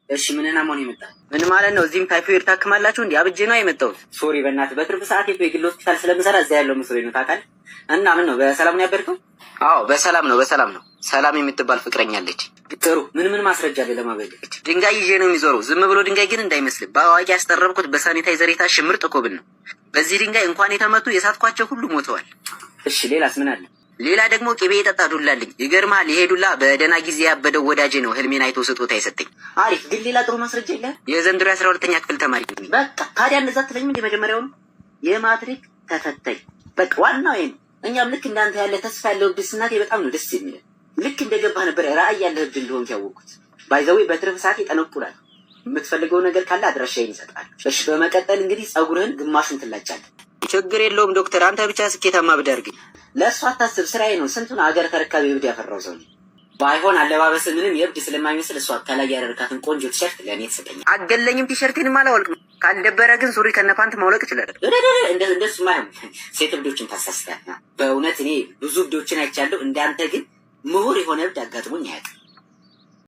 እሺ ምንና ሞን የመጣ ምን ማለት ነው? እዚህም ታይፎይድ ታክማላችሁ እንዴ? አብጄ ነው የመጣሁት። ሶሪ በእናትህ በትርፍ ሰዓት የግል ሆስፒታል ስለምሰራ እዛ ያለው መስሎኝ ነው ታውቃለህ። እና ምን ነው በሰላም ነው ያበርከው? አዎ በሰላም ነው በሰላም ነው። ሰላም የምትባል ፍቅረኛ አለች። ጥሩ ምን ማስረጃ አለ ለማበለጥ? ድንጋይ ይዤ ነው የሚዞረው። ዝም ብሎ ድንጋይ ግን እንዳይመስል በአዋቂ ያስጠረብኩት በሳኒታይዘር የታሸ ምርጥ ኮብል ነው። በዚህ ድንጋይ እንኳን የተመቱ የሳትኳቸው ሁሉ ሞተዋል። እሺ ሌላስ ምን አለ? ሌላ ደግሞ ቅቤ የጠጣ ዱላልኝ። ይገርማል። ይሄ ዱላ በደህና ጊዜ ያበደው ወዳጄ ነው ህልሜን አይቶ ስጦታ የሰጠኝ። አሪፍ ግን ሌላ ጥሩ ማስረጃ የለ? የዘንድሮ 12ኛ ክፍል ተማሪ ነኝ። በቃ ታዲያ እንደዛ ትለኝም እንደ መጀመሪያው ነው የማትሪክ ተፈታኝ። በቃ ዋናው ይሄ ነው። እኛም ልክ እንዳንተ ያለ ተስፋ ያለው ብስናቴ በጣም ነው ደስ የሚለው። ልክ እንደገባህ ነበር ራእይ ያለህብህ እንደሆንክ ያወቅኩት። ባይዘዌ በትርፍ ሰዓት ይጠነቁላል። የምትፈልገው ነገር ካለ አድራሻዬን ይሰጣል። እሺ በመቀጠል እንግዲህ ጸጉርህን ግማሹን ትላጫለህ። ችግር የለውም ዶክተር፣ አንተ ብቻ ስኬታማ ብዳርግ። ለእሱ አታስብ፣ ስራዬ ነው። ስንቱን አገር ተረካቢ እብድ ያፈራው ሰው ነው። ባይሆን አለባበስ ምንም የእብድ ስለማይመስል እሷ ከላይ ያደረካትን ቆንጆ ቲሸርት ለእኔ ትሰጠኛል። አገለኝም ቲሸርቴንም አላወልቅም። ካልደበረ ግን ሱሪ ከነፓንት ማውለቅ ይችላል። እንደሱ ማይሆን ሴት እብዶችን ታሳስታል። በእውነት እኔ ብዙ እብዶችን አይቻለሁ። እንዳንተ ግን ምሁር የሆነ እብድ አጋጥሞኝ አያውቅም።